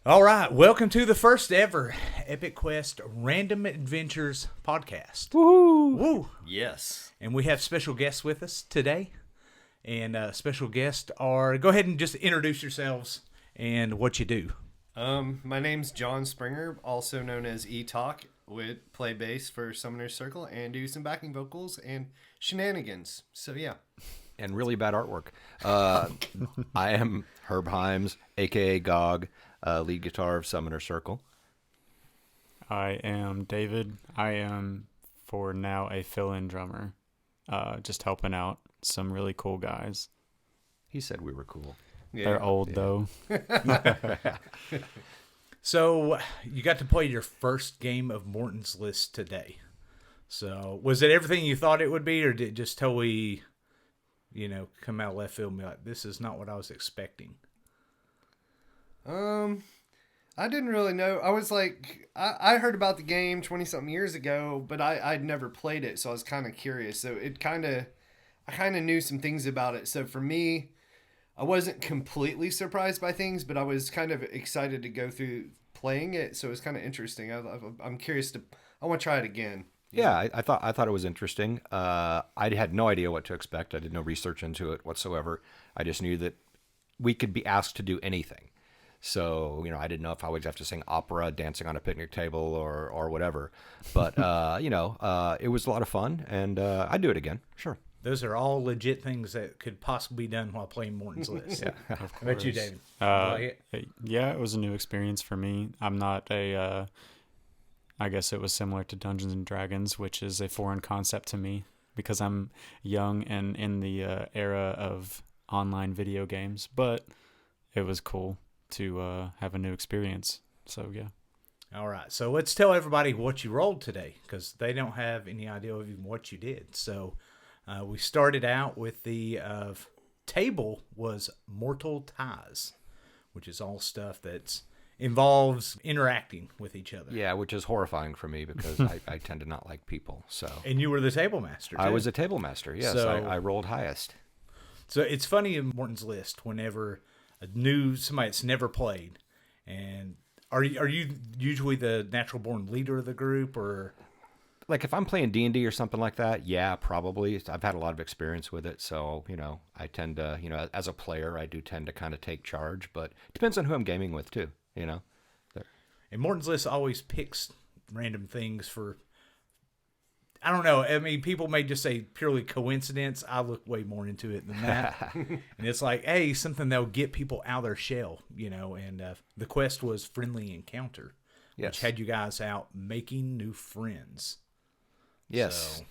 All right, welcome to the first ever Epic Quest Random Adventures podcast. Woohoo! Woo! Yes. And we have special guests with us today. And special guests are, go ahead and just introduce yourselves and what you do. My name's John Springer, also known as E-Talk. Would play bass for Summoner's Circle and do some backing vocals and shenanigans. So yeah. And really bad artwork. I am Herb Himes, a.k.a. Gog, lead guitar of Summoner Circle. I am David. I am, for now, a fill-in drummer, just helping out some really cool guys. He said we were cool. Yeah. They're old, though. So you got to play your first game of Morton's List today. So was it everything you thought it would be, or did it just totally, come out left field and be like, this is not what I was expecting? I didn't really know. I was like, I heard about the game 20-something years ago, but I'd never played it, so I was kind of curious. So I kind of knew some things about it. So for me, I wasn't completely surprised by things, but I was kind of excited to go through playing it. So it was kind of interesting. I'm curious I want to try it again. Yeah, I thought it was interesting. I had no idea what to expect. I did no research into it whatsoever. I just knew that we could be asked to do anything. So, I didn't know if I would have to sing opera, dancing on a picnic table, or whatever. But, it was a lot of fun, and I'd do it again. Sure. Those are all legit things that could possibly be done while playing Morton's List. Yeah. How about you, David? Yeah, it was a new experience for me. I'm not I guess it was similar to Dungeons and Dragons, which is a foreign concept to me because I'm young and in the era of online video games. But it was cool to have a new experience. So, yeah. All right. So let's tell everybody what you rolled today because they don't have any idea of even what you did. So we started out with the table was Mortal Ties, which is all stuff that involves interacting with each other. Yeah, which is horrifying for me because I tend to not like people. So And you were the table master, too. I was a table master. Yes, So- I rolled highest. So it's funny in Morton's List whenever somebody that's never played, and are you usually the natural born leader of the group, or Like if I'm playing D&D or something like that, yeah, probably. I've had a lot of experience with it, so I tend to, as a player, I do tend to kind of take charge. But it depends on who I'm gaming with too. and Morton's List always picks random things for. I don't know. I mean, people may just say purely coincidence. I look way more into it than that. And it's like, hey, something that'll get people out of their shell, And the quest was Friendly Encounter, which Yes. had you guys out making new friends. Yes. So,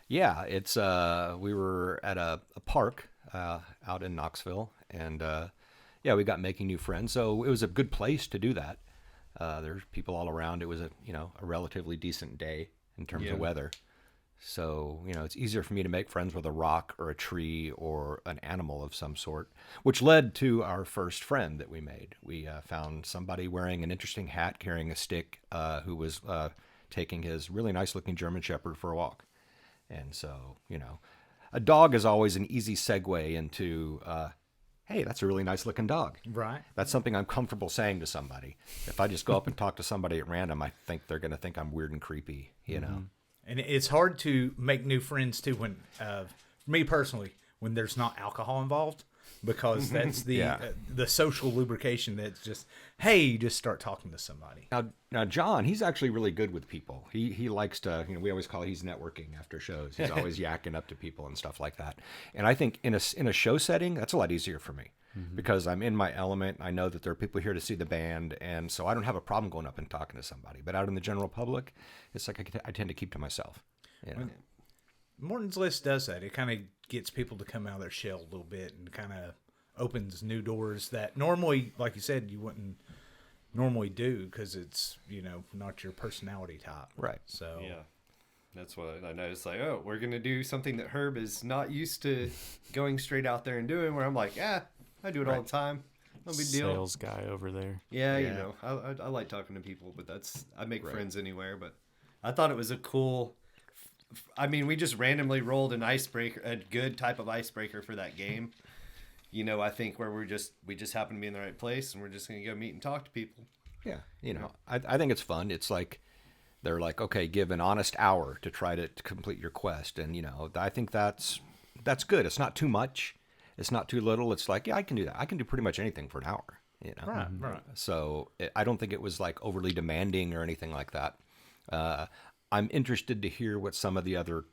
Yeah, it's we were at a park out in Knoxville, and we got making new friends. So it was a good place to do that. There's people all around. It was a relatively decent day in terms Yeah. of weather. So, it's easier for me to make friends with a rock or a tree or an animal of some sort, which led to our first friend that we made. We found somebody wearing an interesting hat, carrying a stick, who was taking his really nice looking German Shepherd for a walk. And so, a dog is always an easy segue into, hey, that's a really nice looking dog. right. That's something I'm comfortable saying to somebody. If I just go up and talk to somebody at random, I think they're going to think I'm weird and creepy, And it's hard to make new friends too when, for me personally, when there's not alcohol involved, because that's the Yeah. the social lubrication that's just, hey, you just start talking to somebody. Now, John, he's actually really good with people. He likes to, we always call it he's networking after shows. He's always yakking up to people and stuff like that. And I think in a show setting, that's a lot easier for me because I'm in my element. I know that there are people here to see the band, and so I don't have a problem going up and talking to somebody. But out in the general public, it's like I tend to keep to myself. Morton's List does that. It kind of gets people to come out of their shell a little bit and kind of opens new doors that normally, like you said, you wouldn't normally do because it's, not your personality type. Right. So, Yeah. That's what I noticed. Like, oh, we're going to do something that Herb is not used to going straight out there and doing, where I'm like, I do it all the time. No big deal. Sales guy over there. Yeah, Yeah. I like talking to people, but I make friends anywhere. But I thought it was a cool. I mean, we just randomly rolled an icebreaker, a good type of icebreaker for that game, I think where we just happen to be in the right place and we're just going to go meet and talk to people. Yeah, I think it's fun. It's like they're like, okay, give an honest hour to try to complete your quest, and I think that's good. It's not too much, it's not too little. It's like, yeah, I can do that. I can do pretty much anything for an hour. Right. So I don't think it was like overly demanding or anything like that. I'm interested to hear what some of the other,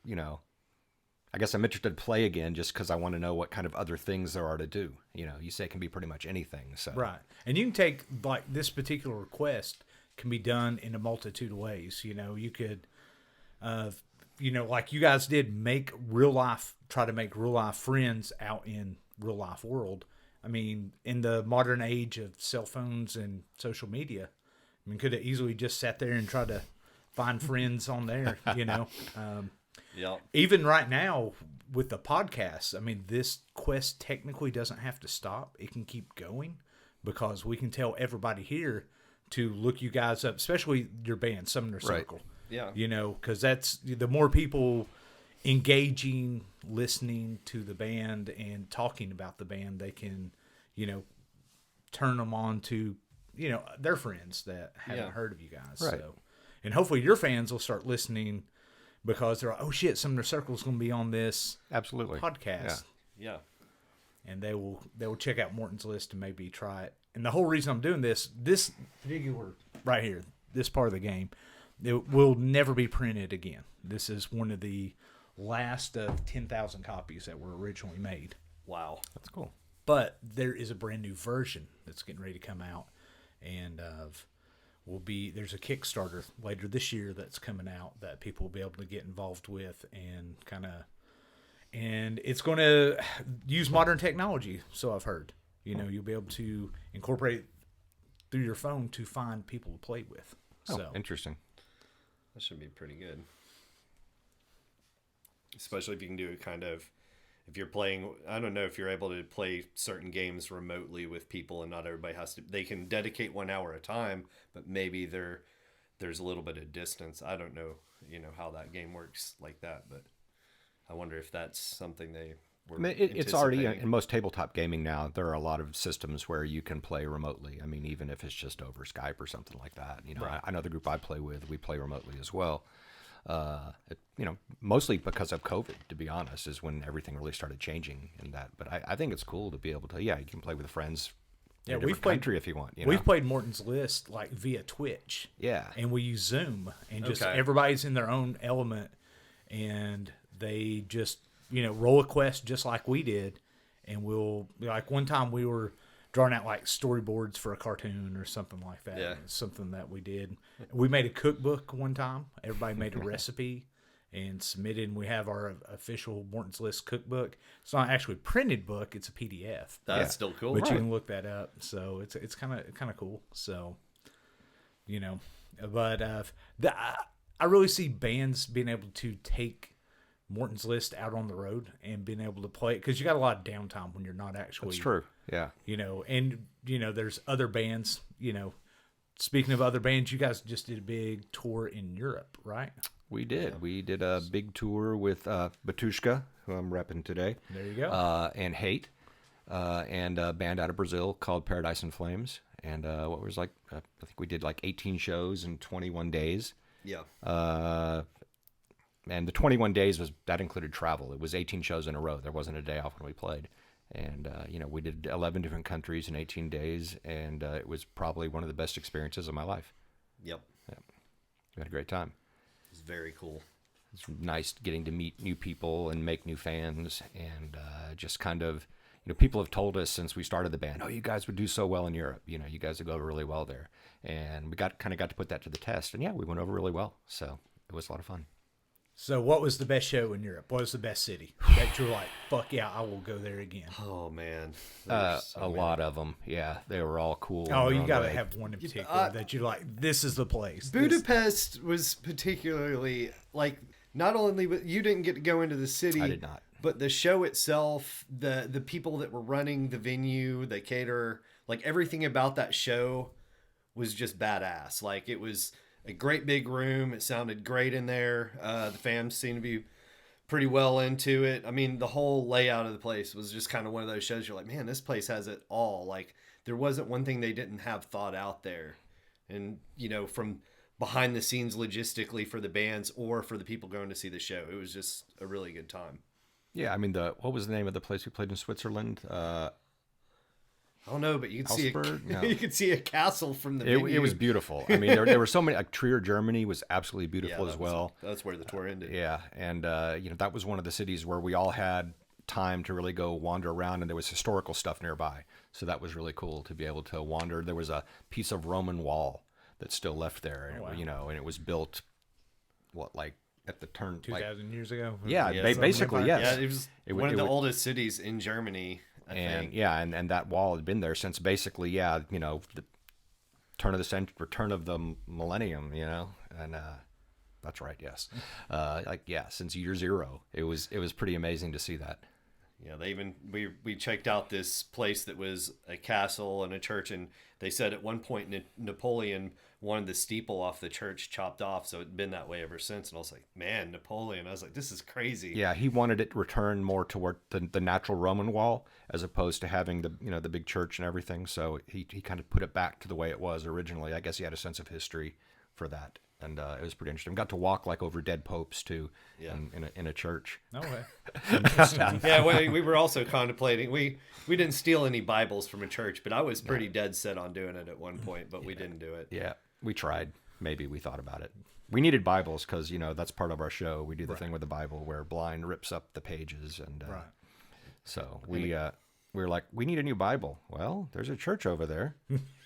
I guess I'm interested to play again just because I want to know what kind of other things there are to do. You say it can be pretty much anything. So Right. And you can take, like, this particular request can be done in a multitude of ways. You could, like you guys did, try to make real life friends out in real life world. I mean, in the modern age of cell phones and social media, I mean, could have easily just sat there and tried to find friends on there, Yeah. Even right now with the podcast, I mean, this quest technically doesn't have to stop. It can keep going because we can tell everybody here to look you guys up, especially your band, Summoner Circle. Yeah. Because that's the more people engaging, listening to the band and talking about the band, they can, turn them on to, their friends that haven't heard of you guys. Right. So, and hopefully your fans will start listening because they're like, oh shit, Summoner Circle's going to be on this absolutely podcast. Yeah. And they will check out Morton's List and maybe try it. And the whole reason I'm doing this particular right here, this part of the game, it will never be printed again. This is one of the last of 10,000 copies that were originally made. Wow. that's cool. But there is a brand new version that's getting ready to come out, and there's a Kickstarter later this year that's coming out that people will be able to get involved with and it's going to use modern technology. So I've heard, you'll be able to incorporate through your phone to find people to play with. So Interesting. That should be pretty good. Especially if you can do it kind of, if you're playing, I don't know if you're able to play certain games remotely with people and not everybody they can dedicate 1 hour at a time, but maybe there's a little bit of distance. I don't know, how that game works like that, but I wonder if that's something they were it's already anticipating. in most tabletop gaming now. There are a lot of systems where you can play remotely. I mean, even if it's just over Skype or something like that. Right. I know the group I play with, we play remotely as well. Mostly because of COVID, to be honest, is when everything really started changing in that. But I think it's cool to be able to, you can play with friends. Yeah, in a different country if you want. We've played Morton's List like via Twitch. Yeah. And we use Zoom, and just Okay. everybody's in their own element, and they just roll a quest just like we did, and we'll like one time we were drawing out like storyboards for a cartoon or something like that. Yeah. It's something that we did. We made a cookbook one time. Everybody made a recipe and submitted, and we have our official Morton's List cookbook. It's not actually a printed book; it's a PDF. That's still cool. But you can look that up. So it's kind of cool. So, but I really see bands being able to take Morton's List out on the road and being able to play it, because you got a lot of downtime when you're not actually. That's true. Yeah. There's other bands. Speaking of other bands, you guys just did a big tour in Europe, right? We did. Yeah. We did a big tour with Batushka, who I'm repping today. There you go. And Hate, and a band out of Brazil called Paradise in Flames. And I think we did like 18 shows in 21 days. Yeah. And the 21 days that included travel. It was 18 shows in a row. There wasn't a day off when we played. And, we did 11 different countries in 18 days. And it was probably one of the best experiences of my life. Yep. Yeah. We had a great time. It's very cool. It's nice getting to meet new people and make new fans, and just kind of, people have told us since we started the band, oh, you guys would do so well in Europe. You guys would go over really well there. And we got to put that to the test. And yeah, we went over really well. So it was a lot of fun. So what was the best show in Europe? What was the best city that you're like, fuck yeah, I will go there again? Oh, man. A lot of them. Yeah, they were all cool. Oh, you got to have one in particular that you're like, this is the place. Budapest was particularly, like, not only, you didn't get to go into the city. I did not. But the show itself, the people that were running the venue, the caterer, like everything about that show was just badass. Like, it was a great big room. It sounded great in there. The fans seemed to be pretty well into it. I mean, the whole layout of the place was just kind of one of those shows you're like, man, this place has it all. Like, there wasn't one thing they didn't have thought out there. And, from behind the scenes logistically for the bands or for the people going to see the show, it was just a really good time. Yeah, I mean, what was the name of the place we played in Switzerland? I don't know, but you could see No. you could see a castle from the venue. It was beautiful. I mean, there were so many. Like Trier, Germany was absolutely beautiful as well. That's where the tour ended. Yeah, and that was one of the cities where we all had time to really go wander around, and there was historical stuff nearby. So that was really cool to be able to wander. There was a piece of Roman wall that's still left there, and and it was built, at the turn 2,000 years ago. Yeah, basically yes. Yeah, it was one of the oldest cities in Germany. I think. And that wall had been there since basically the turn of the century, turn of the millennium, and that's right, yes, since year zero, it was pretty amazing to see that. Yeah, we checked out this place that was a castle and a church, and they said at one point Napoleon wanted the steeple off the church chopped off, so it's been that way ever since. And I was like, man, Napoleon! I was like, this is crazy. Yeah, he wanted it returned more toward the natural Roman wall as opposed to having the big church and everything. So he kind of put it back to the way it was originally. I guess he had a sense of history for that. And it was pretty interesting. Got to walk over dead popes too, in a church. No way. Yeah, we were also contemplating. We didn't steal any Bibles from a church, but I was pretty dead set on doing it at one point, but we didn't do it. Yeah, we tried. Maybe we thought about it. We needed Bibles because that's part of our show. We do the thing with the Bible where Blind rips up the pages, and so we were like, we need a new Bible. Well, there's a church over there.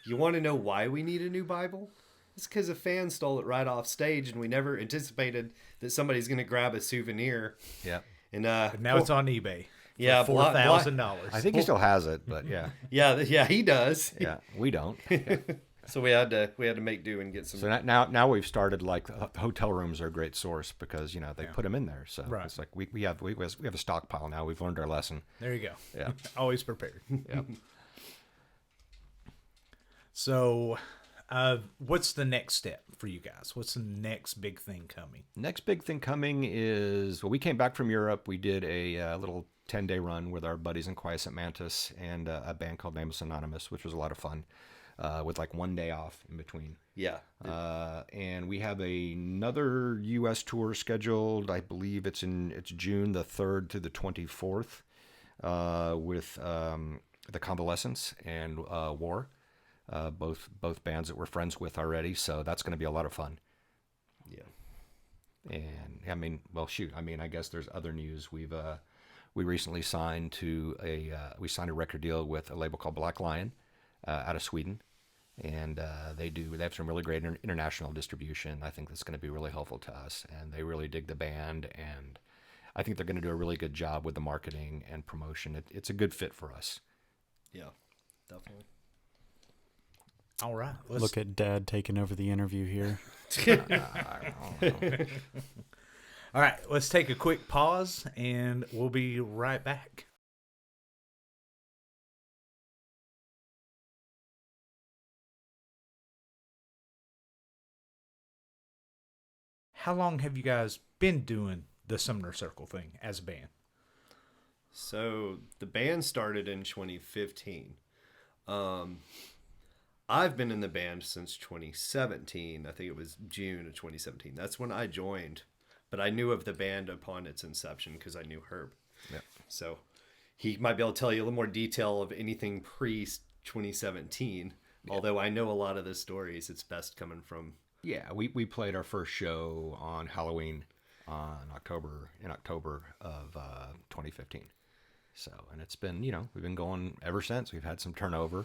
You want to know why we need a new Bible? It's because a fan stole it right off stage, and we never anticipated that somebody's going to grab a souvenir. Yeah. And now it's on eBay. Yeah, $4,000. I think he still has it, but yeah. yeah, he does. Yeah, we don't. Yeah. So we had to make do and get some. So now we've started hotel rooms are a great source because they put them in there. So it's like we have a stockpile now. We've learned our lesson. There you go. Yeah, always prepared. Yeah. So. What's the next step for you guys? What's the next big thing coming? Next big thing coming is, we came back from Europe. We did a little 10-day run with our buddies in Quiescent Mantis and a band called Nameless Anonymous, which was a lot of fun, with 1 day off in between. Yeah. And we have another U.S. tour scheduled. I believe it's June the 3rd to the 24th with the Convalescence and War. Both bands that we're friends with already, so that's going to be a lot of fun. Yeah. And I guess there's other news. We recently signed we signed a record deal with a label called Black Lion out of Sweden, and they have some really great international distribution. I think that's going to be really helpful to us, and they really dig the band, and I think they're going to do a really good job with the marketing and promotion. It's a good fit for us. Yeah, definitely. All right. Look at Dad taking over the interview here. All right. Let's take a quick pause, and we'll be right back. How long have you guys been doing the Sumner Circle thing as a band? So the band started in 2015. I've been in the band since 2017. I think it was June of 2017. That's when I joined. But I knew of the band upon its inception because I knew Herb. Yeah. So he might be able to tell you a little more detail of anything pre-2017. Yeah. Although I know a lot of the stories, it's best coming from... Yeah, we played our first show on Halloween in October of 2015. So, and it's been, we've been going ever since. We've had some turnover.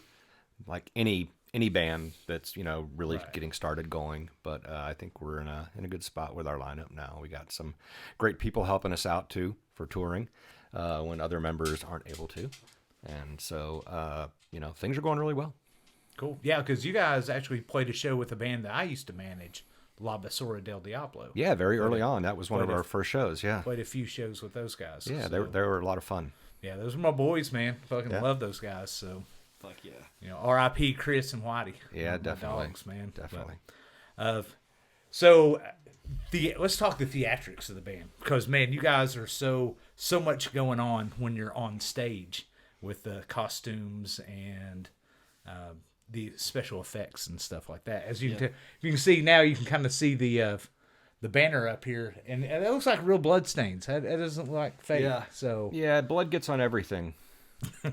Like any band that's really getting started going, but I think we're in a good spot with our lineup now. We got some great people helping us out too for touring when other members aren't able to, and so things are going really well. Cool, yeah, because you guys actually played a show with a band that I used to manage, La Basura del Diablo. Yeah, very early on. That was one of our first shows. Yeah, played a few shows with those guys. Yeah, they were a lot of fun. Yeah, those were my boys, man. Fucking love those guys. So. Fuck yeah. R.I.P. Chris and Whitey. Yeah, definitely. Dogs, man. Definitely. So let's talk the theatrics of the band, because man, you guys are so much going on when you're on stage with the costumes and the special effects and stuff like that. As you can see now, you can kind of see the banner up here, and it looks like real blood stains. It doesn't look like fake. Yeah. So Yeah, blood gets on everything.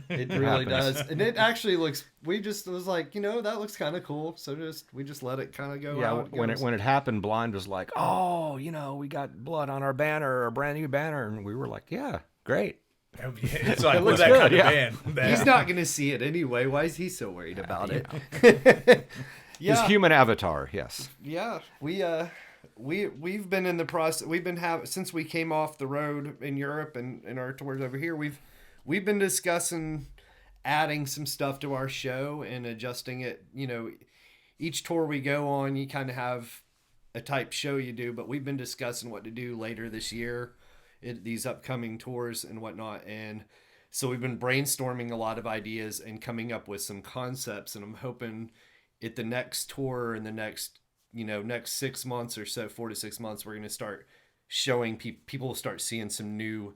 It really does. And it actually looks, we just was like, that looks kind of cool. So we just let it kind of go Yeah, out. when it happened, Blind was like, "Oh, we got blood on our banner, our brand new banner," and we were like, "Yeah, great." it's like, looks that good, kind of yeah. band. He's not going to see it anyway. Why is he so worried about it? His human avatar, yes. Yeah, we've been in the process. We've been since we came off the road in Europe and in our tours over here. We've been discussing adding some stuff to our show and adjusting it. Each tour we go on, you kind of have a type show you do, but we've been discussing what to do later this year, these upcoming tours and whatnot. And so we've been brainstorming a lot of ideas and coming up with some concepts. And I'm hoping at the next tour in the next 6 months or so, 4 to 6 months, we're going to start showing people will start seeing some new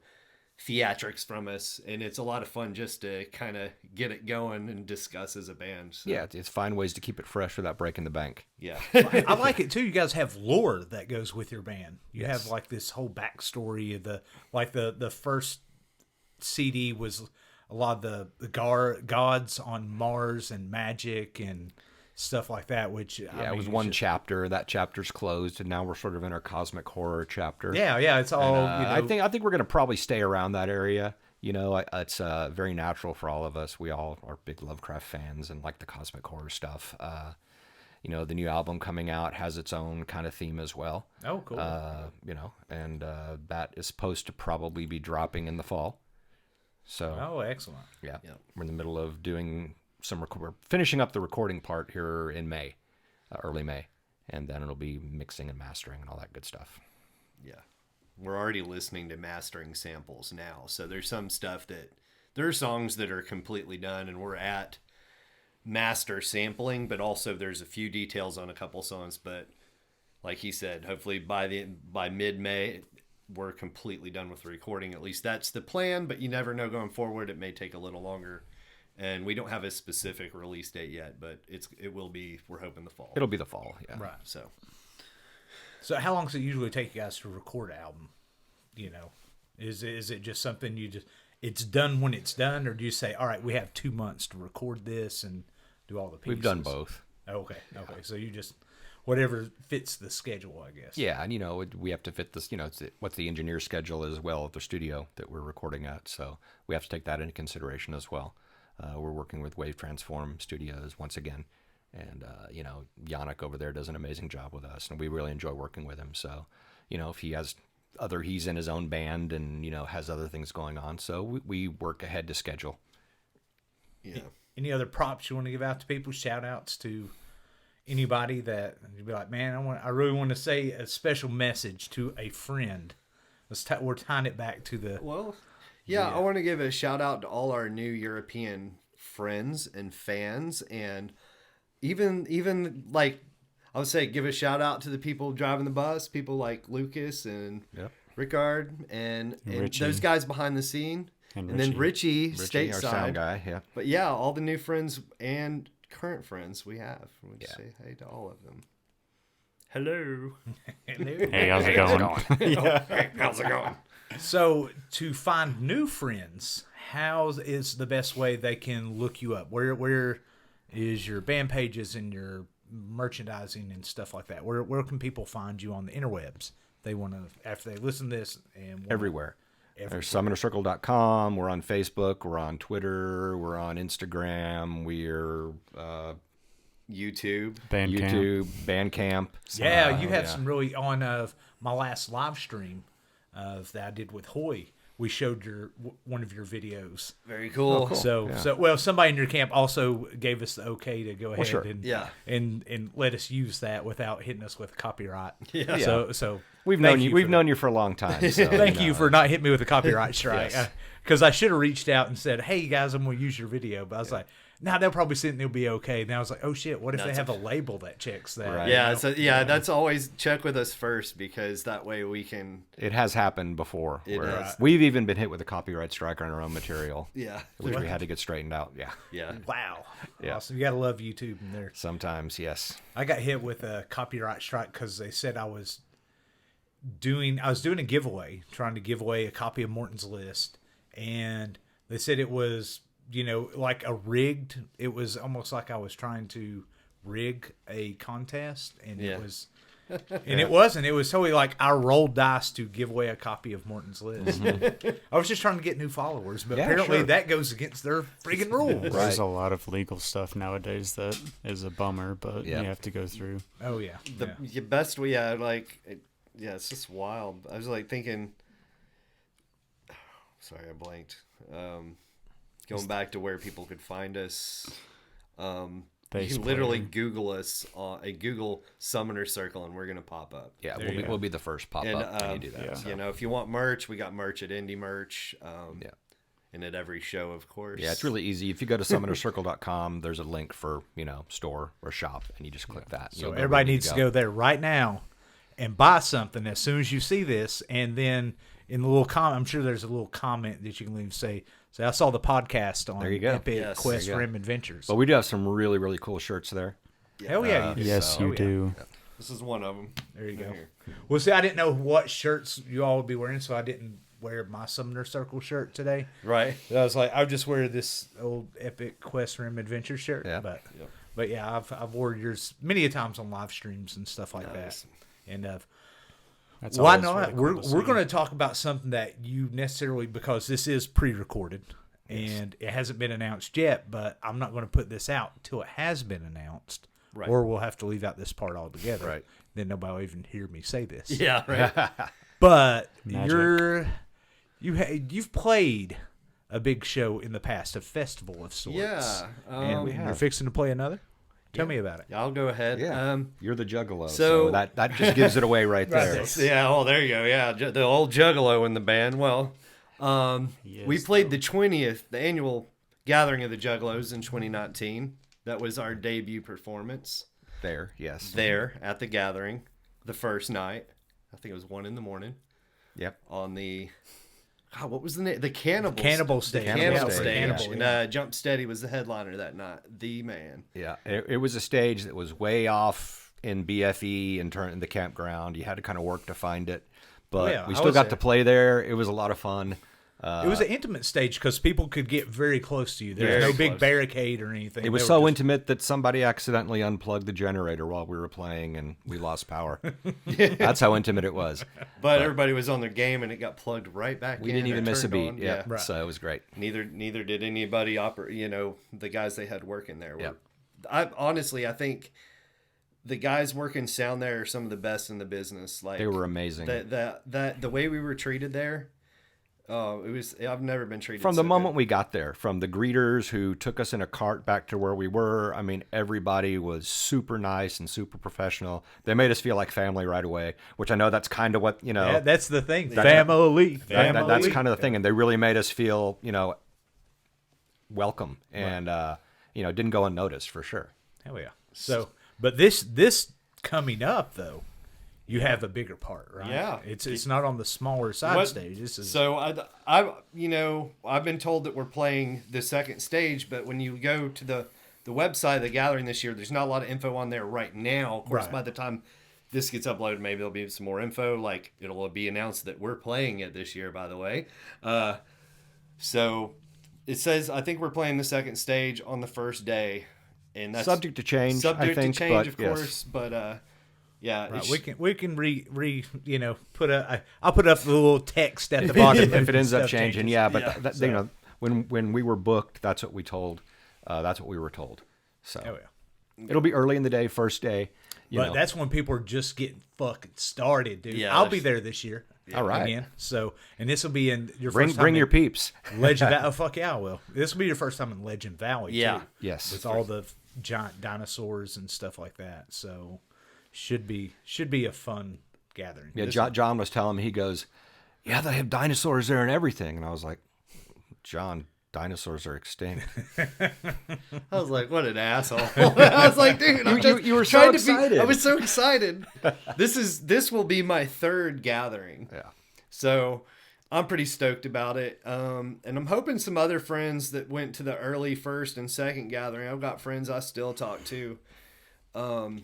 theatrics from us, and it's a lot of fun just to kind of get it going and discuss as a band. So. Yeah, it's find ways to keep it fresh without breaking the bank. Yeah. I like it too. You guys have lore that goes with your band. You have like this whole backstory of the first CD was a lot of the gods on Mars and magic and stuff like that, which it was one chapter. That chapter's closed, and now we're sort of in our cosmic horror chapter. Yeah, it's all. I think we're going to probably stay around that area. It's very natural for all of us. We all are big Lovecraft fans and like the cosmic horror stuff. The new album coming out has its own kind of theme as well. Oh, cool. And that is supposed to probably be dropping in the fall. So. Oh, excellent. Yeah. We're in the middle of doing. We're finishing up the recording part here in May, early May, and then it'll be mixing and mastering and all that good stuff. Yeah, we're already listening to mastering samples now, so there's some stuff there are songs that are completely done, and we're at master sampling, but also there's a few details on a couple songs. But like he said, hopefully by mid-May we're completely done with the recording. At least that's the plan, but you never know going forward. It may take a little longer. And we don't have a specific release date yet, but it will be, we're hoping, the fall. It'll be the fall, yeah. Right. So how long does it usually take you guys to record an album? Is it just something it's done when it's done, or do you say, all right, we have 2 months to record this and do all the pieces? We've done both. Okay. So you just, whatever fits the schedule, I guess. Yeah, and we have to fit this, it's what the engineer's schedule is as well at the studio that we're recording at, so we have to take that into consideration as well. We're working with Wave Transform Studios once again, and Yannick over there does an amazing job with us, and we really enjoy working with him. So, if he has he's in his own band and has other things going on, so we work ahead to schedule. Yeah. Any other props you want to give out to people? Shout outs to anybody that you'd be like, man, I really want to say a special message to a friend. We're tying it back to the. Well. Yeah, I want to give a shout out to all our new European friends and fans, and even like I would say, give a shout out to the people driving the bus, people like Lucas and Rickard and those guys behind the scene, and then Richie stateside, our sound guy. Yeah, but yeah, all the new friends and current friends we have. We just say hey to all of them. Hello. Hey, how's it going? Hey, how's it going? So, to find new friends, how is the best way they can look you up? Where is your band pages and your merchandising and stuff like that? Where can people find you on the interwebs? They want to, after they listen to this, and everywhere. There's summonercircle.com. We're on Facebook. We're on Twitter. We're on Instagram. We're YouTube, Bandcamp. Yeah, you had some really on my last live stream that I did with Hoy. We showed one of your videos. Very cool. So somebody in your camp also gave us the okay to go ahead and let us use that without hitting us with copyright. Yeah. So we've known you for a long time. So, thank you for not hitting me with a copyright strike. Because I should have reached out and said, "Hey guys, I'm going to use your video," but I was like, Now they'll probably sit and they'll be okay. And I was like, oh shit, what if No, they it's have a label that checks that? Right. Yeah, You know? so yeah, that's always check with us first, because that way we can. It has happened before. It where has. We've even been hit with a copyright strike on our own material, Yeah. which we had to get straightened out. Yeah. Yeah. Wow. Yeah. Awesome. You got to love YouTube in there. Sometimes, yes. I got hit with a copyright strike because they said I was doing a giveaway, trying to give away a copy of Morton's List, and they said it was, like it was almost like I was trying to rig a contest, and Yeah. it was, and it wasn't. It was totally like I rolled dice to give away a copy of Morton's List. I was just trying to get new followers, but Yeah, apparently sure. that goes against their freaking rules. There's a lot of legal stuff nowadays that is a bummer, but Yeah. you have to go through. Oh yeah. The best way, yeah, it's just wild. I was like thinking, sorry, I blanked. Going back to where people could find us. You Bass can literally player. Google us on a Google Summoner Circle, and we're gonna pop up. Yeah, There you go. we'll be the first pop And up when you do that. yeah. so. if you want merch, we got merch at Indie Merch. Yeah. And at every show, of course. Yeah, it's really easy. If you go to summonercircle.com, there's a link for, store or shop, and you just click that. So everybody needs to go there right now and buy something as soon as you see this, and then in the little comment, I'm sure there's a little comment that you can leave. Say I saw the podcast on There you go. Epic Yes. Quest There you go. Rim Adventures. But we do have some really, really cool shirts there. Hell yeah, you do. Yes, Oh, you yeah. do. This is one of them. There you go. Right here. Well, see, I didn't know what shirts you all would be wearing, so I didn't wear my Summoner Circle shirt today. Right. I was like, I'll just wear this old Epic Quest Rim Adventure shirt. Yeah. But yeah, I've worn yours many a times on live streams and stuff like Nice. that. And That's why always not? really cool We're to see. going to talk about something that you necessarily, because this is pre-recorded and it hasn't been announced yet. But I'm not going to put this out until it has been announced, Right. or we'll have to leave out this part altogether. Right. Then nobody will even hear me say this. Yeah. Right. But Magic. you've played a big show in the past, a festival of sorts. Yeah. And we you're have. fixing to play another. Tell me about it. I'll go ahead. Yeah. You're the juggalo. so- So that just gives it away right there. Yeah, oh, there you go. Yeah, the old Juggalo in the band. Well, Yes, we played the 20th, the annual gathering of the Juggalos in 2019. That was our debut performance There, yes. there at the gathering, the first night. I think it was 1 a.m. Yep. on the. God, what was the name? The Cannibal. Cannibal Stage. Cannibal Yeah, Stage. Cannibal, And yeah. Jump Steady was the headliner that night. The man. Yeah. It was a stage that was way off in BFE in the campground. You had to kind of work to find it. But yeah, we I still was got there. to play there. It was a lot of fun. It was an intimate stage because people could get very close to you. There's Very no big close. barricade or anything. It was They so were just- intimate that somebody accidentally unplugged the generator while we were playing and we lost power. That's how intimate it was. But everybody was on their game, and it got plugged right back We in. didn't even and miss a turned beat. on. Yeah. Right. So it was great. Neither did anybody the guys they had working there were. Yep. I think the guys working sound there are some of the best in the business. Like They were amazing. That the way we were treated there. Oh, it was. I've never been treated From so the moment good. we got there, from the greeters who took us in a cart back to where we were, I mean, everybody was super nice and super professional. They made us feel like family right away, which I know that's kind of what, Yeah, that's the thing. That- Family. that's kind of the thing. And they really made us feel, welcome and, didn't go unnoticed for sure. Hell yeah. So, but this coming up though, you have a bigger part, right? Yeah. It's not on the smaller side What- stage. This is So I've been told that we're playing the second stage, but when you go to the website of the gathering this year, there's not a lot of info on there right now. Of course, Right. by the time this gets uploaded, maybe there'll be some more info. Like it'll be announced that we're playing it this year. By the way, so it says I think we're playing the second stage on the first day, and that's Subject to change, subject I think, to change, but of yes. course. But yeah, right. it's- We can put I'll put up the little text at the bottom If it ends up stuff changing, changes. yeah. But Yeah, that, when we were booked, that's what we told. That's what we were told. So Oh yeah. it'll be early in the day, first day. But that's when people are just getting fucking started, dude. Yeah, I'll be that's- there this year. All right. Again. So, and this will be in your bring first time bring your in peeps. Legend Valley. Oh, fuck yeah, I will. This will be your first time in Legend Valley, Yeah. too. Yes. With all the giant dinosaurs and stuff like that. So, should be a fun gathering. Yeah, This- John was telling me, he goes, yeah, they have dinosaurs there and everything. And I was like, John, dinosaurs are extinct. I was like, what an asshole. I was like, dude, You were so trying excited. I was so excited. This will be my third gathering. Yeah. So I'm pretty stoked about it. And I'm hoping some other friends that went to the early first and second gathering. I've got friends I still talk to. And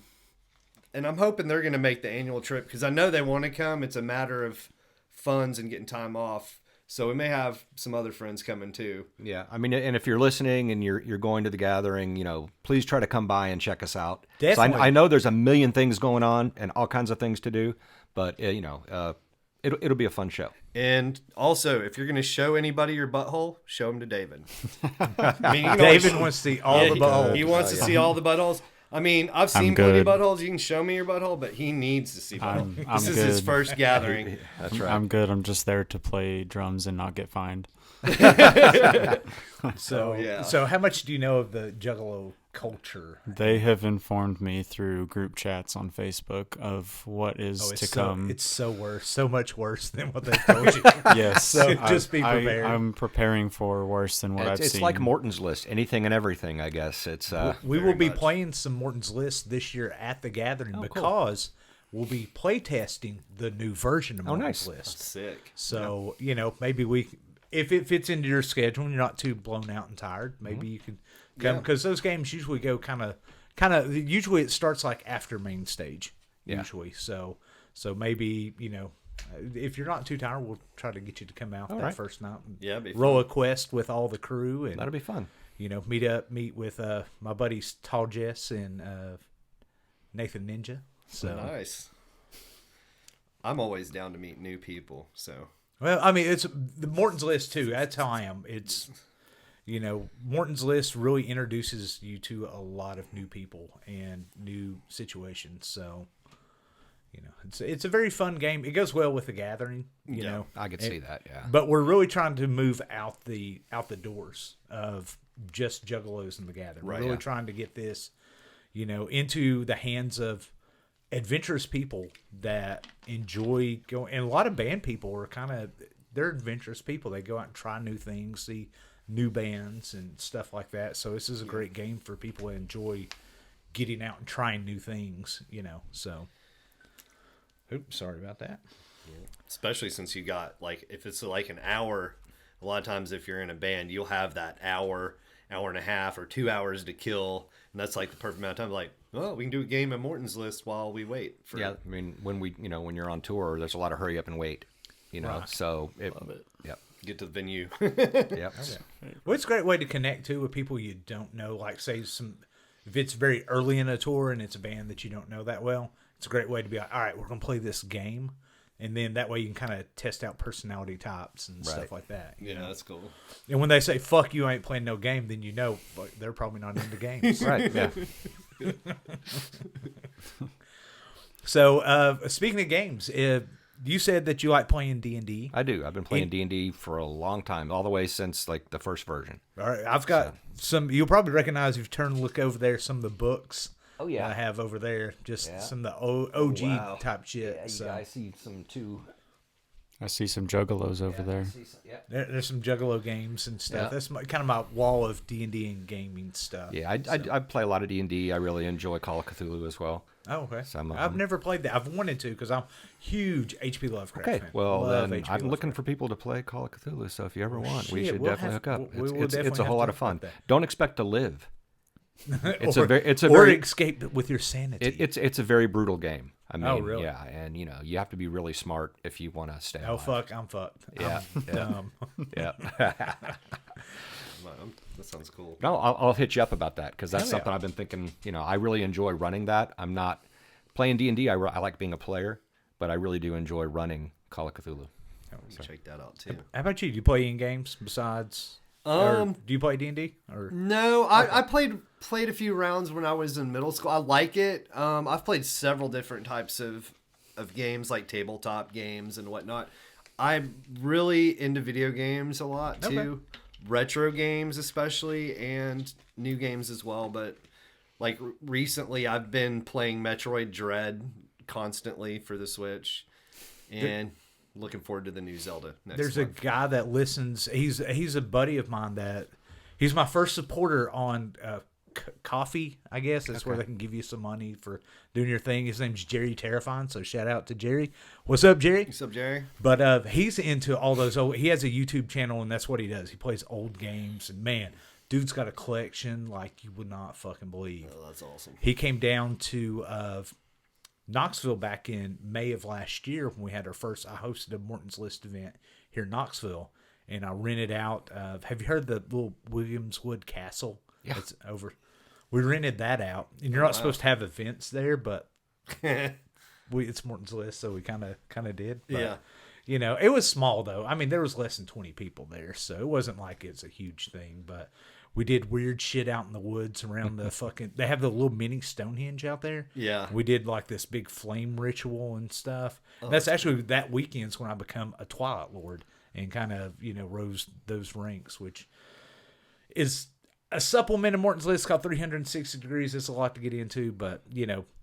I'm hoping they're going to make the annual trip because I know they want to come. It's a matter of funds and getting time off. So we may have some other friends coming too. Yeah, I mean, and if you're listening and you're going to the gathering, please try to come by and check us out. Definitely. So I know there's a million things going on and all kinds of things to do, but it'll be a fun show. And also, if you're going to show anybody your butthole, show them to David. David wants to see all the buttholes. He wants to see all the buttholes. I mean, I've seen plenty of buttholes. You can show me your butthole, but he needs to see buttholes. This is his first gathering. That's right. I'm good. I'm just there to play drums and not get fined. So how much do you know of the Juggalo culture? They have informed me through group chats on Facebook of what is to come. It's so much worse than what they told you. Yes. So just be prepared. I'm preparing for worse than what I've seen. It's like Morton's List, anything and everything, I guess. It's we will be playing some Morton's List this year at the gathering because we'll be playtesting the new version of Morton's List. That's sick. So, maybe if it fits into your schedule and you're not too blown out and tired, maybe you could come because those games usually go kind of usually it starts like after main stage usually. So maybe, if you're not too tired, we'll try to get you to come out first night and roll a quest with all the crew and that'll be fun. Meet with my buddies Tall Jess and Nathan Ninja. So nice. I'm always down to meet new people. So well, I mean, it's the Morton's List too. That's how I am. It's Morton's List really introduces you to a lot of new people and new situations. So it's a very fun game. It goes well with the gathering. You know, I could see that. Yeah, but we're really trying to move out the doors of just Juggalos in the gathering. Right, we're really trying to get this, into the hands of adventurous people that enjoy going, and a lot of band people are they're adventurous people. They go out and try new things, see new bands and stuff like that. So this is a great game for people that enjoy getting out and trying new things, so. Oops, sorry about that. especially since you got if it's like an hour, a lot of times if you're in a band, you'll have that hour and a half or 2 hours to kill, and that's like the perfect amount of time. We can do a game of Morton's List while we wait for I mean, when when you're on tour, there's a lot of hurry up and wait, Right. so Love it. Yep. get to the venue. Yep. Well, it's a great way to connect too with people you don't know. Like say if it's very early in a tour and it's a band that you don't know that well, it's a great way to be like, all right, we're gonna play this game, and then that way you can kind of test out personality types and stuff like that. Yeah, that's cool. And when they say "fuck you, I ain't playing no game," then they're probably not into games. Right. Yeah. So speaking of games, you said that you like playing D&D. I do. I've been playing D&D for a long time, all the way since the first version. All right, I've got some. You'll probably recognize if you turn and look over there. Some of the books. Oh yeah, I have over there just some of the OG type shit. I see some too. I see some juggalos over there. There's some Juggalo games and stuff. Yeah. That's kind of my wall of D&D and gaming stuff. Yeah, I play a lot of D&D. I really enjoy Call of Cthulhu as well. Oh, okay. So I've never played that. I've wanted to because I'm huge H.P. Lovecraft fan. Well, Love then H.P. I'm looking Lovecraft. for people to play Call of Cthulhu. So if you ever want, we shit, should we'll definitely have- hook up. we'll It's definitely a have whole to lot of talk fun. about that. Don't expect to live. It's or a very escape with your sanity. it's a very brutal game. I mean, really? yeah, and you have to be really smart if you want to stay alive. Oh fuck, I'm fucked. Yeah, I'm dumb. Yeah. That sounds cool. No, I'll hit you up about that because that's Hell something yeah. I've been thinking. I really enjoy running that. I'm not playing D&D. I like being a player, but I really do enjoy running Call of Cthulhu. Check that out too. How about you? Do you play any games besides? Or do you play D&D? Or No, I played a few rounds when I was in middle school. I like it. I've played several different types of games, like tabletop games and whatnot. I'm really into video games a lot too, retro games especially, and new games as well. But recently, I've been playing Metroid Dread constantly for the Switch, and Looking forward to the new Zelda next There's month. a guy that listens. He's a buddy of mine that he's my first supporter on Coffee. I guess that's where they can give you some money for doing your thing. His name's Jerry Terrifine. So shout out to Jerry. What's up, Jerry? What's up, Jerry? But he's into all those old. He has a YouTube channel, and that's what he does. He plays old games, and man, dude's got a collection like you would not fucking believe. Oh, that's awesome. He came down to Knoxville back in May of last year when we had our first. I hosted a Morton's List event here in Knoxville, and I rented out. Have you heard the little Williamswood Castle? Yeah. It's over. We rented that out, and you're not supposed to have events there, but it's Morton's List, so we kind of did. But, Yeah. You know, it was small though. I mean, there was less than 20 people there, so it wasn't like it's a huge thing. But we did weird shit out in the woods around the fucking. They have the little mini Stonehenge out there. Yeah. We did like this big flame ritual and stuff. That's actually that weekend's when I become a Twilight Lord and kind of rose those ranks, which is a supplement of Morton's List called 360 Degrees. It's a lot to get into, but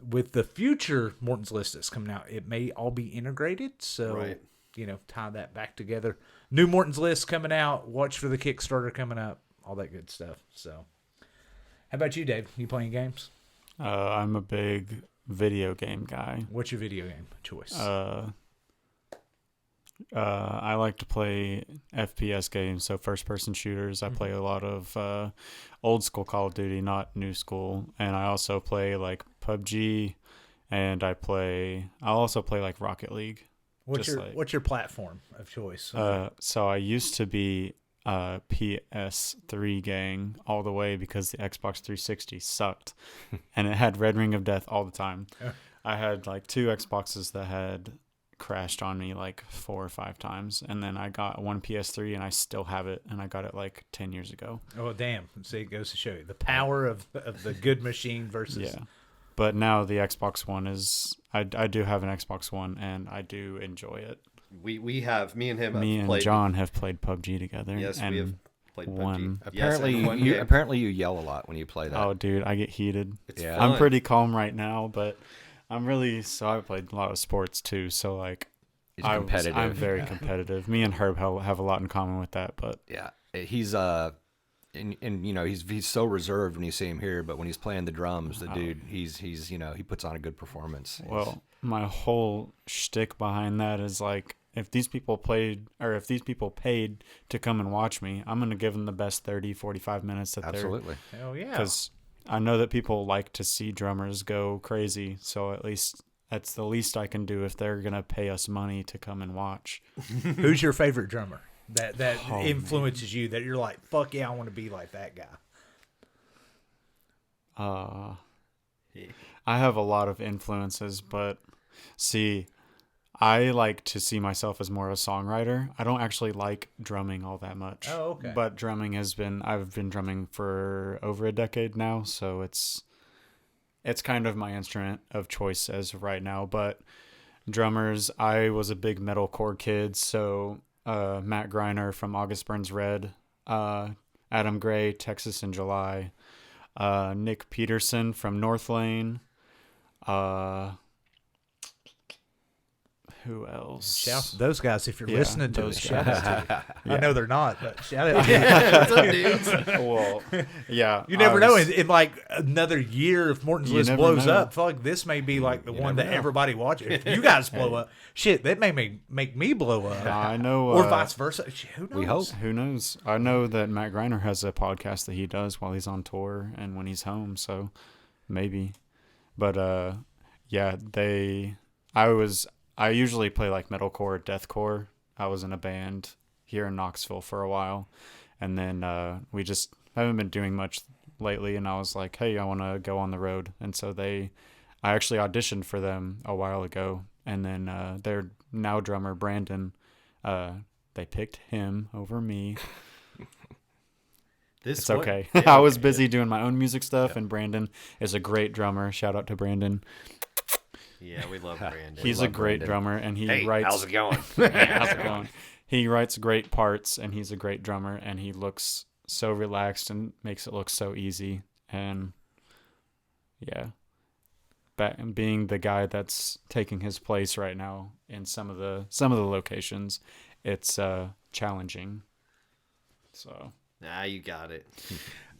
with the future Morton's List that's coming out, it may all be integrated. So. Right. Tie that back together. New Morton's List coming out. Watch for the Kickstarter coming up. All that good stuff. So, how about you, Dave? You playing games? I'm a big video game guy. What's your video game choice? I like to play FPS games, so first-person shooters. I play a lot of old school Call of Duty, not new school, and I also play like PUBG, and I also play like Rocket League. What's your platform of choice? So I used to be PS3 gang all the way because the Xbox 360 sucked, and it had Red Ring of Death all the time. I had like 2 Xboxes that had crashed on me like 4 or 5 times, and then I got one PS3 and I still have it, and I got it like 10 years ago. Oh damn! See, it goes to show you the power of the good machine versus. Yeah. But now the Xbox One is, I do have an Xbox One, and I do enjoy it. We have, me and him Me have and played. John have played PUBG together. Yes, and we have played won. PUBG. Yes, and one game. Apparently you yell a lot when you play that. Oh, dude, I get heated. It's Yeah. fun. I'm pretty calm right now, but I played a lot of sports too, so like He's competitive. I'm very competitive. Me and Herb have a lot in common with that, but Yeah, he's he's so reserved when you see him here, but when he's playing the drums, the dude, he's he puts on a good performance. well, my whole shtick behind that is like, if these people paid to come and watch me, I'm going to give them the best 30, 45 minutes that Absolutely. Hell yeah! because I know that people like to see drummers go crazy, so at least that's the least I can do if they're going to pay us money to come and watch. Who's your favorite drummer that Oh, influences you? That you're like, fuck yeah, I want to be like that guy. I have a lot of influences, but see, I like to see myself as more of a songwriter. I don't actually like drumming all that much. Oh, okay. But I've been drumming for over a decade now, so it's kind of my instrument of choice as of right now. But drummers, I was a big metalcore kid, so Matt Greiner from August Burns Red, Adam Gray, Texas in July, Nick Peterson from North Lane, who else? Shout those guys if you're Yeah, listening to those us. Shout out to you. Yeah. I know they're not, but shout out. What's up, dudes? Well, yeah. You never know. In like another year, if Morton's You List never blows know. up, fuck, this may be like the one that never know. everybody watches. If you guys blow up, shit, that may make me blow up, I know. or vice versa. Who knows? We hope. Who knows? I know that Matt Greiner has a podcast that he does while he's on tour and when he's home, so maybe. But yeah, I usually play like metalcore, deathcore. I was in a band here in Knoxville for a while, and then we just haven't been doing much lately, and I was like, hey, I want to go on the road. And so I actually auditioned for them a while ago, and then their now drummer Brandon, they picked him over me. It's okay. I was busy doing my own music stuff, and Brandon is a great drummer. Shout out to Brandon. Yeah, we love Brandon. He's a great drummer, and he writes. How's it going? How's it going? He writes great parts, and he's a great drummer, and he looks so relaxed and makes it look so easy. And yeah, being the guy that's taking his place right now in some of the locations, it's challenging. So You got it.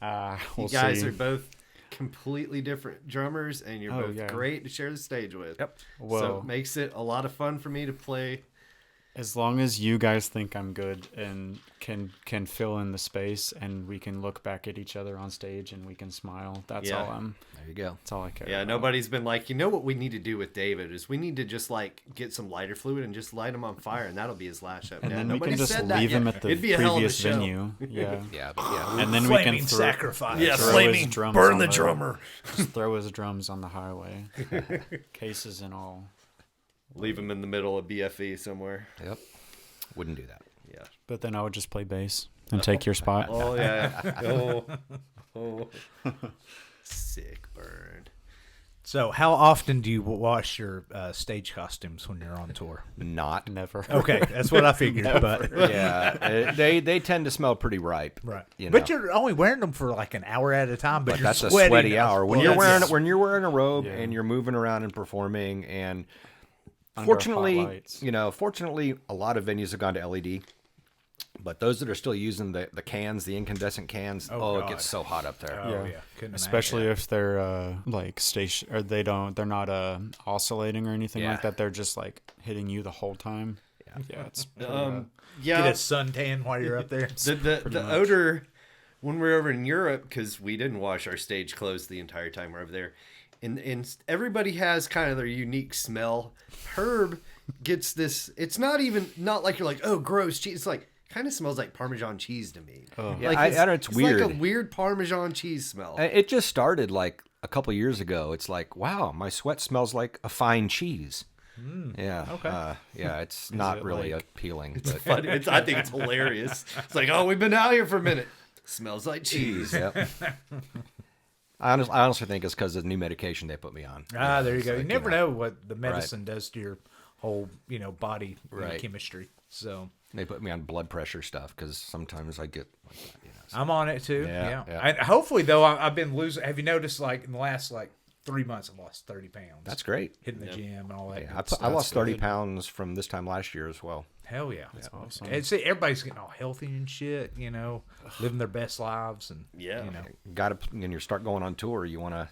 we'll You guys see. are both completely different drummers, and you're both great to share the stage with. Yep. Well, So it makes it a lot of fun for me to play. as long as you guys think I'm good and can fill in the space, and we can look back at each other on stage and we can smile, that's Yeah. all There you go. that's all I care Yeah, about. nobody's been like, you know what we need to do with David is we need to just like get some lighter fluid and just light him on fire, and that'll be his last show. And Yeah, then we nobody can just said that leave him yet. at the It'd be a hell of a previous show. venue. Yeah. Yeah, but yeah. And then we can Flaming throw, sacrifice. Yeah, throw flaming his drums burn on the drummer. just throw his drums on the highway. Cases and all. Leave him in the middle of BFE somewhere. Yep. Wouldn't do that. Yeah. But then I would just play bass and take your spot. Oh yeah. Oh. Sick burn. So, how often do you wash your stage costumes when you're on tour? Not. Never. Okay, that's what I figured. But Yeah, they tend to smell pretty ripe. right, You know. but you're only wearing them for like an hour at a time. But, But you're that's a sweating sweaty as hour when well. you're wearing Yes. a robe Yeah. and you're moving around and performing. And Under fortunately, hot lights. fortunately, a lot of venues have gone to LED. But those that are still using the cans, the incandescent cans, Oh, it God. gets so hot up there. Oh yeah, couldn't Especially imagine. if they're like station or they're not oscillating or anything Yeah. like that. They're just like hitting you the whole time. Yeah, it's pretty bad. Yeah. Get a suntan while you're up there. The odor when we're over in Europe, because we didn't wash our stage clothes the entire time we're over there, and everybody has kind of their unique smell. Herb gets this. It's not like you're like, oh, gross cheese. It's like kind of smells like Parmesan cheese to me. Oh. Yeah, Like I don't know, it's weird. like a weird Parmesan cheese smell. It just started like a couple years ago. It's like, wow, my sweat smells like a fine cheese. Yeah. okay. Yeah, it's not it really like- appealing. But Funny. I think it's hilarious. It's like, oh, we've been out here for a minute. Smells like cheese. Yep. I honestly think it's because of the new medication they put me on. There you It's go. You like, never know what the medicine does to your whole, body Right. chemistry. So They put me on blood pressure stuff because sometimes I get like that. I'm on it too. Yeah, Yeah. yeah. And hopefully, though, I've been losing. Have you noticed, like in the last 3 months, I've lost 30 pounds. That's great. Hitting the gym and all that. Yeah, good I stuff. lost 30 pounds from this time last year as well. Hell yeah. That's awesome. And see, everybody's getting all healthy and shit. Living their best lives and Yeah. Got to when you start going on tour, you wanna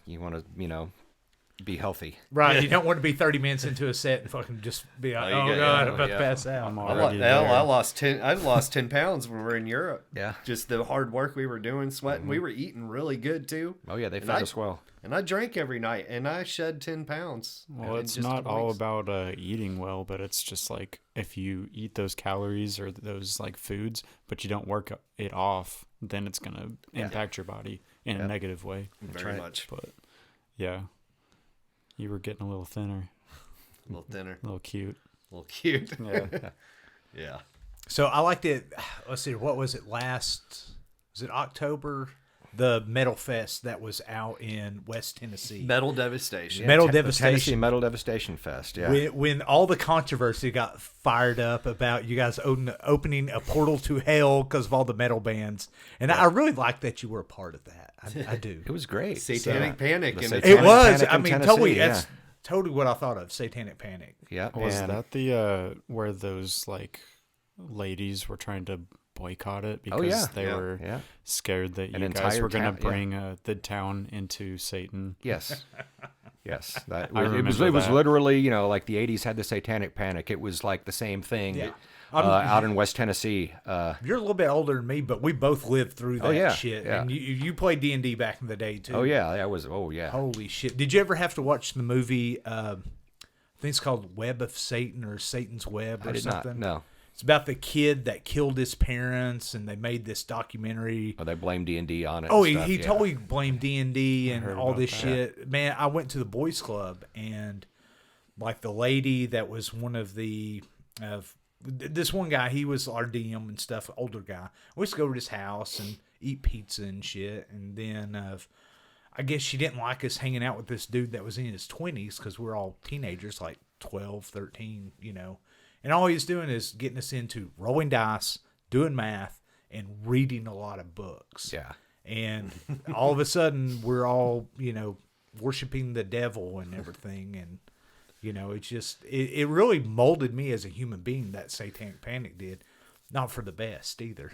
be healthy. Right, you don't want to be 30 minutes into a set and fucking just be like, Oh, you oh got- god, yeah, I'm about yeah. to pass out. I'm I already there. lost 10 pounds when we were in Europe. Yeah. Just the hard work we were doing, sweating. We were eating really good too. Oh yeah, they And fed I- us well. And I drank every night, and I shed 10 pounds. Well, in it's just a not couple all weeks. about eating well, but it's just like if you eat those calories or those like foods, but you don't work it off, then it's gonna impact your body in a negative way. Very much. But yeah, you were getting a little thinner, A little thinner, a little cute. a little cute. Yeah, Yeah. So I liked it. Let's see, what was it was it October? The Metal Fest that was out in West Tennessee. Metal devastation. Metal The Tennessee Devastation. Metal Devastation Fest. Yeah. When all the controversy got fired up about you guys opening a portal to hell because of all the metal bands, and I really like that you were a part of that. I do. It was great. Satanic Panic. The And Satanic It was. Panic I in mean, Tennessee, totally. yeah. That's totally what I thought of. Satanic Panic. Yeah. was and that the where those like ladies were trying to boycott it because yeah. they Yeah. were Yeah. scared that An you guys entire were going to town- yeah. bring the town into Satan? Yes. Yes. That, I it was remember that. literally, like the 80s had the Satanic Panic. It was like the same thing Yeah. out in West Tennessee. You're a little bit older than me, but we both lived through that yeah, shit. yeah. And you played D&D back in the day too. Oh, yeah. That was, oh, yeah. Holy shit! Did you ever have to watch the movie? I think it's called Web of Satan or Satan's Web or I did something. not. No. It's about the kid that killed his parents, and they made this documentary. Oh, they blamed D&D on it. Oh, and stuff, he yeah. totally blamed D&D and heard all about this that. shit. Man, I went to the boys club, and like the lady that was one of the this one guy, he was our DM and stuff, older guy. We used to go to his house and eat pizza and shit, and then I guess she didn't like us hanging out with this dude that was in his 20s because we're all teenagers, like 12, 13, And all he's doing is getting us into rolling dice, doing math, and reading a lot of books. Yeah. And all of a sudden, we're all, worshiping the devil and everything, and it's just it really molded me as a human being. That Satanic Panic did. Not for the best either,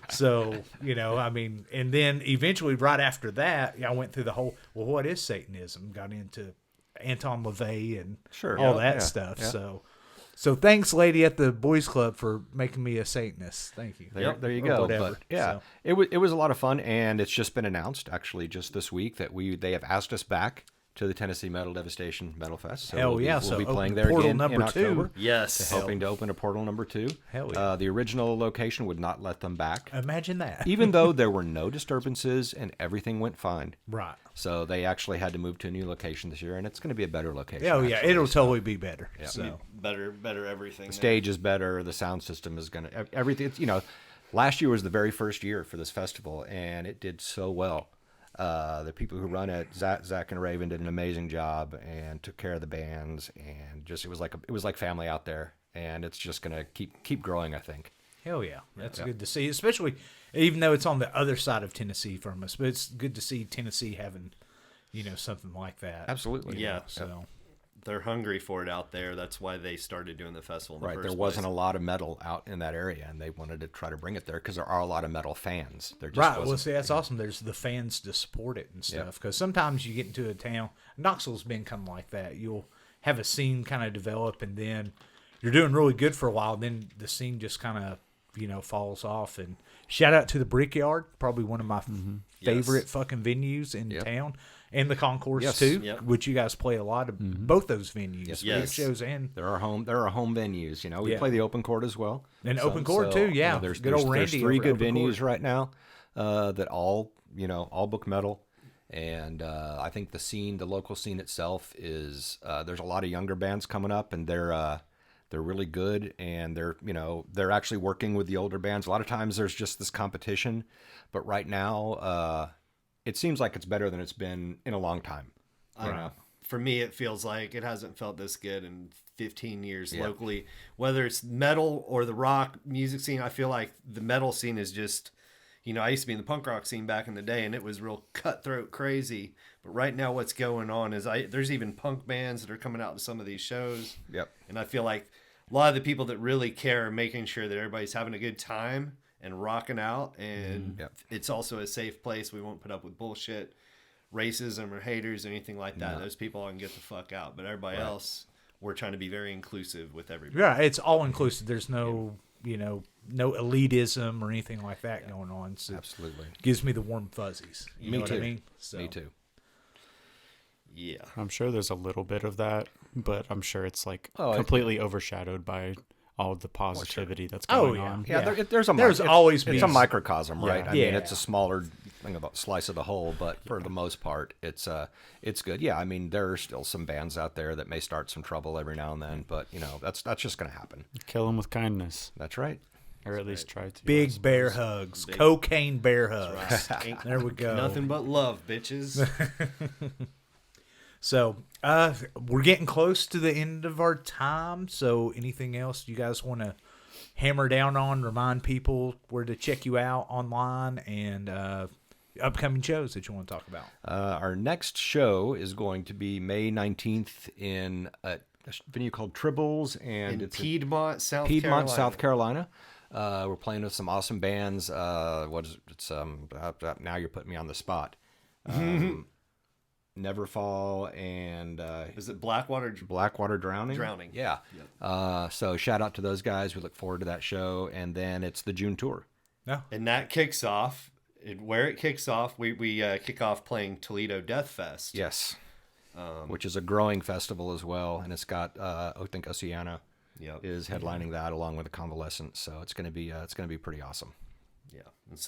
So I mean, and then eventually, right after that, I went through the whole. Well, what is Satanism? Got into Anton LaVey and all that stuff. Yeah. So thanks, lady at the boys club, for making me a Satanist. Thank you. There you Or go. whatever. But, yeah, So, it was a lot of fun, and it's just been announced actually just this week that they have asked us back to the Tennessee Metal Devastation Metal Fest. So hell we'll yeah! Be, So we'll be playing open there portal again number in October. 2. Yes. Hoping to open a portal number 2. Hell yeah. The original location would not let them back, Imagine that. even though there were no disturbances and everything went fine. Right. So they actually had to move to a new location this year, and it's going to be a better location. Oh yeah, actually. it'll So totally be better. Yeah. So Better everything. the stage is better. The sound system is going to everything. Last year was the very first year for this festival, and it did so well. The people who run it, Zach and Raven, did an amazing job and took care of the bands, and just it was like family out there, and it's just gonna keep growing, I think. hell yeah, that's good to see. Especially even though it's on the other side of Tennessee from us, but it's good to see Tennessee having something like that. Absolutely, Yeah. So They're hungry for it out there. That's why they started doing the festival in the right. first There wasn't place. a lot of metal out in that area, and they wanted to try to bring it there because there are a lot of metal fans. There just right. wasn't. Well, see, that's awesome. There's the fans to support it and stuff. Because sometimes you get into a town. Knoxville's been kind of like that. You'll have a scene kind of develop, and then you're doing really good for a while. Then the scene just kind of falls off. And shout out to the Brickyard, probably one of my favorite fucking venues in town, and the Concourse Yes. too, Yep. which you guys play a lot of both those venues. Yes, Big yes. shows and There are home venues. We Yeah. play the open court as well. And open court, too, yeah. There's Good old there's Randy 3 over good open venues court. right now that all book metal, and I think the local scene itself is there's a lot of younger bands coming up, and they're really good, and they're actually working with the older bands. A lot of times there's just this competition, but right now it seems like it's better than it's been in a long time. I don't know. For me, it feels like it hasn't felt this good in 15 years Yeah. locally. Whether it's metal or the rock music scene, I feel like the metal scene is just, I used to be in the punk rock scene back in the day, and it was real cutthroat crazy. But right now, what's going on is there's even punk bands that are coming out to some of these shows. Yep. And I feel like a lot of the people that really care are making sure that everybody's having a good time and rocking out. And Yep. it's also a safe place. We won't put up with bullshit, racism, or haters, or anything like that. Those people can get the fuck out. But everybody else, we're trying to be very inclusive with everybody. yeah, it's all inclusive. There's no no elitism or anything like that going on. So Absolutely. it gives me the warm fuzzies. You Me know too. what I mean? So, Me too. Yeah. I'm sure there's a little bit of that, but I'm sure it's Oh, completely overshaded by all the positivity that's Oh, going yeah. on. Yeah, Yeah. There's There's always it's been- a microcosm, right? I mean, Yeah. it's a smaller thing of a slice of the whole, but for the most part, it's good. Yeah, I mean, there are still some bands out there that may start some trouble every now and then, but that's just going to happen. Kill them with kindness, That's right. or at least try to. Big bear hugs, cocaine bear hugs. Ain't There we go. Nothing but love, bitches. So we're getting close to the end of our time. So anything else you guys want to hammer down on? Remind people where to check you out online and upcoming shows that you want to talk about. Our next show is going to be May 19th in a venue called Tribbles, and In it's Piedmont, South Piedmont, Carolina. South Carolina. We're playing with some awesome bands. What is it? It's now you're putting me on the spot. Neverfall and Is it Blackwater? Blackwater Drowning. Drowning. Yeah. So shout out to those guys. We look forward to that show, and then it's the June tour. No. And that kicks off. Where it kicks off, we kick off playing Toledo Death Fest. Yes. Which is a growing festival as well, and it's got I think Oceana Yep. is headlining that along with the Convalescent. So it's gonna be pretty awesome. Yeah.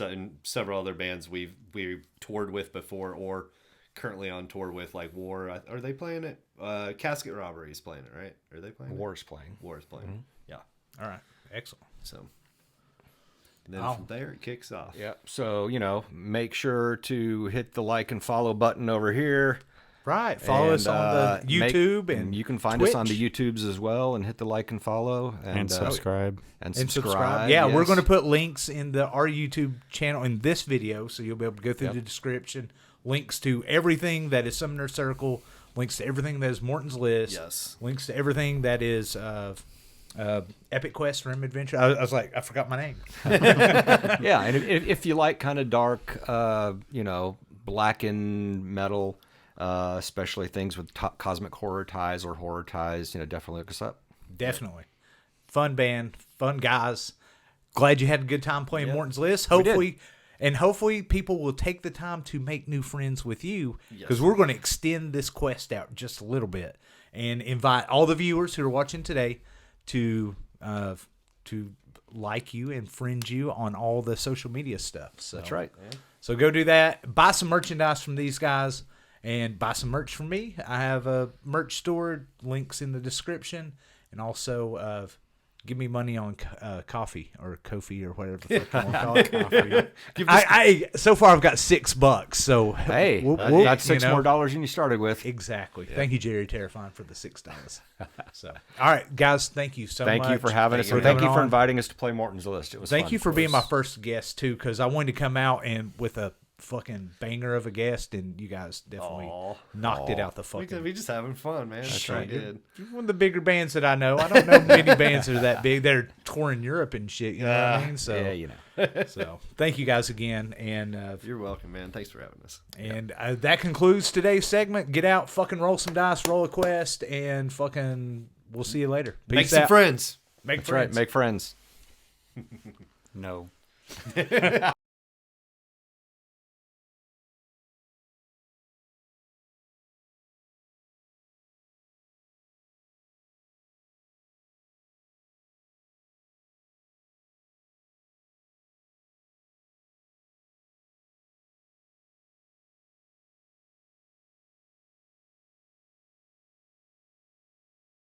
And several other bands we've toured with before or currently on tour with, like War. Are they playing it? Casket Robbery is playing it, right? Are they playing War's playing. it? War is playing Mm-hmm. it. Yeah. All right. Excellent. So and then Oh. from there it kicks off. Yep. So make sure to hit the like and follow button over here. Right. Follow us on the YouTube and you can find us on Twitch. the YouTubes as well, and hit the like and follow and subscribe. and and subscribe. subscribe. Yeah, we're yes. going to put links in our YouTube channel in this video, so you'll be able to go through the description, links to everything that is Summoner Circle, links to everything that is Morton's List, Yes. links to everything that is Epic Quest Rim Adventure. I was like, I forgot my name. Yeah, and if you like kind of dark, blackened metal, especially things with cosmic horror ties or horror ties, definitely look us up. Definitely. Fun band, fun guys. Glad you had a good time playing Morton's List. did. Hopefully people will take the time to make new friends with you, because we're going to extend this quest out just a little bit and invite all the viewers who are watching today to like you and friend you on all the social media stuff. So That's right. So go do that. Buy some merchandise from these guys and buy some merch from me. I have a merch store, links in the description, and also give me money on coffee or Ko-fi or whatever the fuck you want to call it. So far I've got $6. So Hey, we'll that's $6 more than you started with. Exactly. Yeah. Thank you, Jerry Terrifying, for the $6. So, all right, guys, thank you so much. Thank you for having us. Thank you for inviting us to play Morton's List. It was Thank fun you for being my first guest too, because I wanted to come out and with a fucking banger of a guest, and you guys definitely knocked it out the fucking. We just having fun, man. That's right. Good. You're one of the bigger bands that I know. I don't know many bands that are that big. They're touring Europe and shit. You know what I mean? So yeah, So thank you guys again, and You're welcome, man. Thanks for having us. And that concludes today's segment. Get out, fucking roll some dice, roll a quest, and fucking we'll see you later. Peace Make some out. friends. Make That's friends. right. Make friends. No.